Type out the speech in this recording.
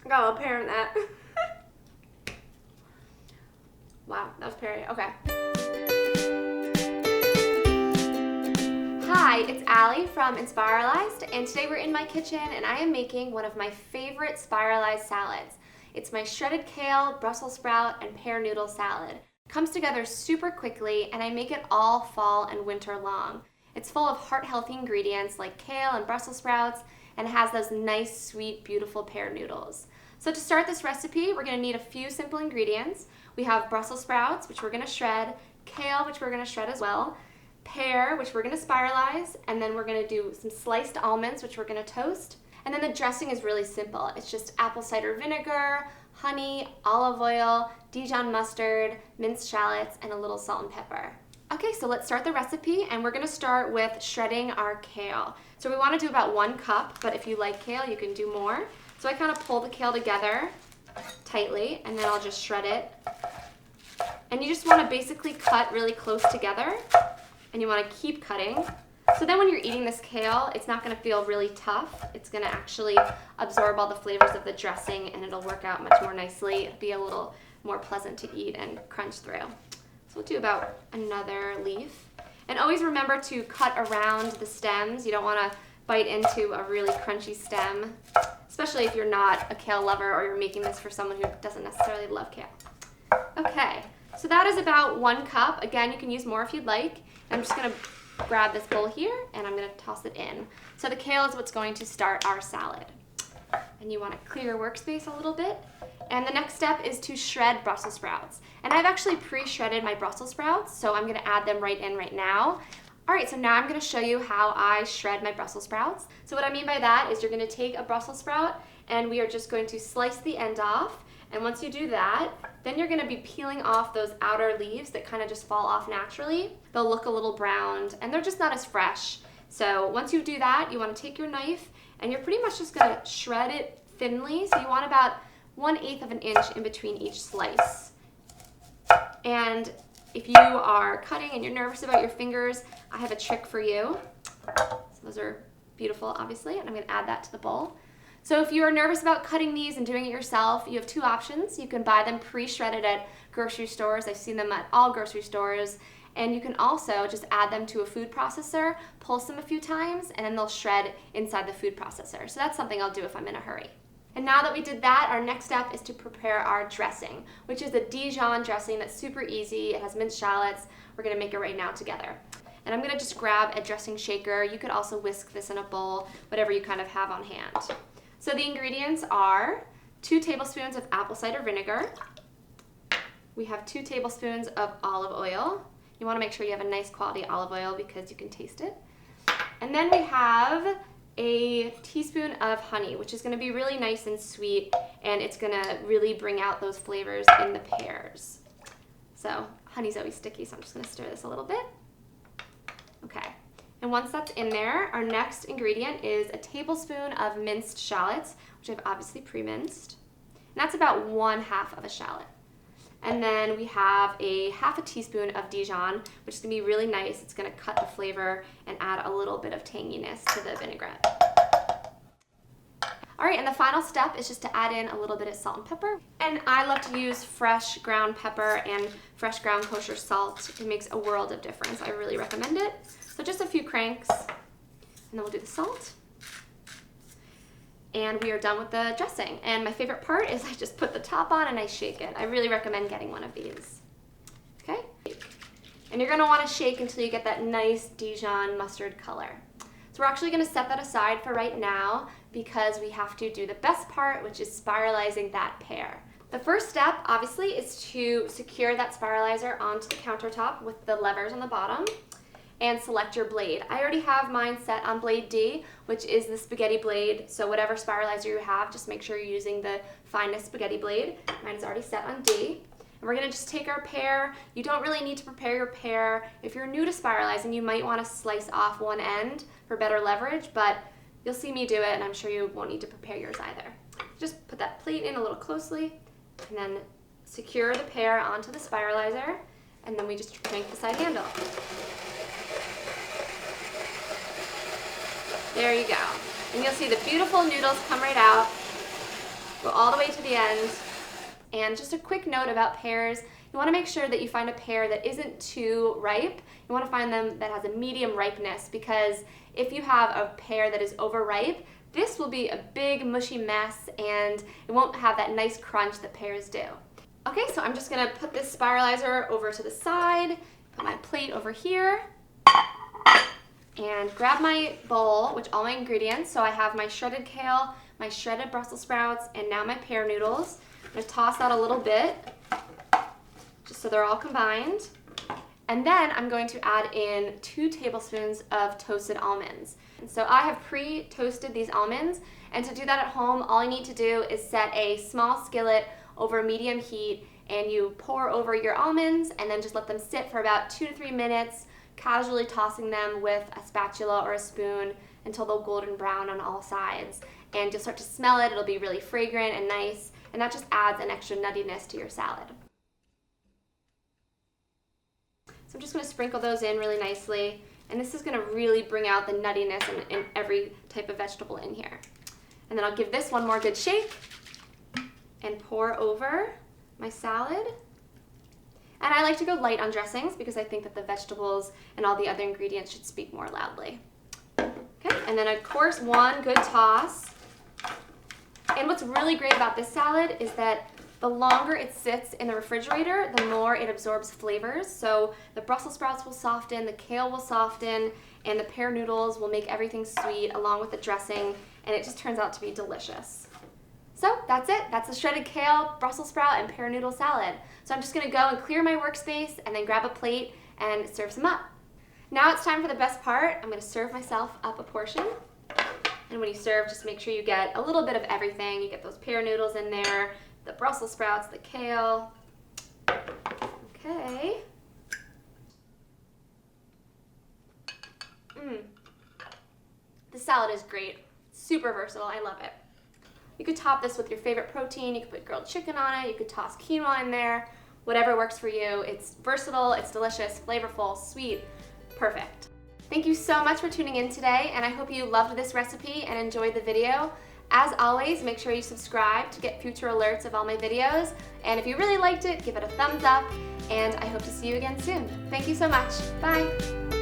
I got a little pear in that. Wow, that was pear. Okay. Hi, it's Ali from Inspiralized, and today we're in my kitchen and I am making one of my favorite spiralized salads. It's my shredded kale, Brussels sprout, and pear noodle salad. It comes together super quickly and I make it all fall and winter long. It's full of heart-healthy ingredients like kale and Brussels sprouts and has those nice, sweet, beautiful pear noodles. So to start this recipe, we're going to need a few simple ingredients. We have Brussels sprouts, which we're going to shred, kale, which we're going to shred as well, pear, which we're going to spiralize, and then we're going to do some sliced almonds, which we're going to toast. And then the dressing is really simple. It's just apple cider vinegar, honey, olive oil, Dijon mustard, minced shallots, and a little salt and pepper. Okay, so let's start the recipe, and we're going to start with shredding our kale. So we want to do about 1 cup, but if you like kale, you can do more. So I kind of pull the kale together tightly, and then I'll just shred it. And you just want to basically cut really close together, and you want to keep cutting. So then when you're eating this kale, it's not going to feel really tough. It's going to actually absorb all the flavors of the dressing, and it'll work out much more nicely. It'll be a little more pleasant to eat and crunch through. So we'll do about another leaf. And always remember to cut around the stems. You don't want to bite into a really crunchy stem, especially if you're not a kale lover or you're making this for someone who doesn't necessarily love kale. Okay, so that is about 1 cup. Again, you can use more if you'd like. I'm just going to grab this bowl here and I'm going to toss it in. So the kale is what's going to start our salad. And you want to clear your workspace a little bit. And the next step is to shred Brussels sprouts. And I've actually pre-shredded my Brussels sprouts, so I'm going to add them right in right now. All right, so now I'm going to show you how I shred my Brussels sprouts. So what I mean by that is you're going to take a Brussels sprout and we are just going to slice the end off. And once you do that, then you're going to be peeling off those outer leaves that kind of just fall off naturally. They'll look a little browned and they're just not as fresh. So once you do that, you want to take your knife and you're pretty much just going to shred it thinly. So you want about 1/8 of an inch in between each slice. And if you are cutting and you're nervous about your fingers, I have a trick for you. So those are beautiful, obviously, and I'm going to add that to the bowl. So if you are nervous about cutting these and doing it yourself, you have 2 options. You can buy them pre-shredded at grocery stores. I've seen them at all grocery stores. And you can also just add them to a food processor, pulse them a few times, and then they'll shred inside the food processor. So that's something I'll do if I'm in a hurry. And now that we did that, our next step is to prepare our dressing, which is a Dijon dressing that's super easy. It has minced shallots. We're going to make it right now together. And I'm going to just grab a dressing shaker. You could also whisk this in a bowl, whatever you kind of have on hand. So the ingredients are 2 tablespoons of apple cider vinegar. We have 2 tablespoons of olive oil. You want to make sure you have a nice quality olive oil because you can taste it. And then we have a teaspoon of honey, which is going to be really nice and sweet, and it's going to really bring out those flavors in the pears. So honey's always sticky, so I'm just going to stir this a little bit. Okay, and once that's in there, our next ingredient is a tablespoon of minced shallots, which I've obviously pre-minced, and that's about 1/2 of a shallot. And then we have a 1/2 teaspoon of Dijon, which is going to be really nice. It's going to cut the flavor and add a little bit of tanginess to the vinaigrette. All right, and the final step is just to add in a little bit of salt and pepper. And I love to use fresh ground pepper and fresh ground kosher salt. It makes a world of difference. I really recommend it. So just a few cranks, and then we'll do the salt. And we are done with the dressing. And my favorite part is I just put the top on and I shake it. I really recommend getting one of these. Okay? And you're gonna wanna shake until you get that nice Dijon mustard color. So we're actually gonna set that aside for right now because we have to do the best part, which is spiralizing that pear. The first step, obviously, is to secure that spiralizer onto the countertop with the levers on the bottom and select your blade. I already have mine set on blade D, which is the spaghetti blade. So whatever spiralizer you have, just make sure you're using the finest spaghetti blade. Mine is already set on D. And we're gonna just take our pear. You don't really need to prepare your pear. If you're new to spiralizing, you might wanna slice off one end for better leverage, but you'll see me do it and I'm sure you won't need to prepare yours either. Just put that plate in a little closely and then secure the pear onto the spiralizer, and then we just crank the side handle. There you go. And you'll see the beautiful noodles come right out. Go all the way to the end. And just a quick note about pears. You want to make sure that you find a pear that isn't too ripe. You want to find them that has a medium ripeness, because if you have a pear that is overripe, this will be a big mushy mess and it won't have that nice crunch that pears do. Okay, so I'm just gonna put this spiralizer over to the side, put my plate over here, and grab my bowl, which all my ingredients. So I have my shredded kale, my shredded Brussels sprouts, and now my pear noodles. I'm gonna toss that a little bit, just so they're all combined. And then I'm going to add in 2 tablespoons of toasted almonds. And so I have pre-toasted these almonds, and to do that at home, all I need to do is set a small skillet over medium heat, and you pour over your almonds and then just let them sit for about 2 to 3 minutes, casually tossing them with a spatula or a spoon until they're golden brown on all sides. And you'll start to smell it, it'll be really fragrant and nice, and that just adds an extra nuttiness to your salad. So I'm just going to sprinkle those in really nicely, and this is going to really bring out the nuttiness in every type of vegetable in here. And then I'll give this one more good shake and pour over my salad. And I like to go light on dressings because I think that the vegetables and all the other ingredients should speak more loudly. Okay, and then of course one good toss. And what's really great about this salad is that the longer it sits in the refrigerator, the more it absorbs flavors. So the Brussels sprouts will soften, the kale will soften, and the pear noodles will make everything sweet along with the dressing, and it just turns out to be delicious. So that's it. That's the shredded kale, Brussels sprout, and pear noodle salad. So I'm just gonna go and clear my workspace and then grab a plate and serve some up. Now it's time for the best part. I'm gonna serve myself up a portion. And when you serve, just make sure you get a little bit of everything. You get those pear noodles in there, the Brussels sprouts, the kale. Okay. This salad is great. Super versatile. I love it. You could top this with your favorite protein. You could put grilled chicken on it. You could toss quinoa in there. Whatever works for you. It's versatile, it's delicious, flavorful, sweet, perfect. Thank you so much for tuning in today, and I hope you loved this recipe and enjoyed the video. As always, make sure you subscribe to get future alerts of all my videos. And if you really liked it, give it a thumbs up, and I hope to see you again soon. Thank you so much. Bye.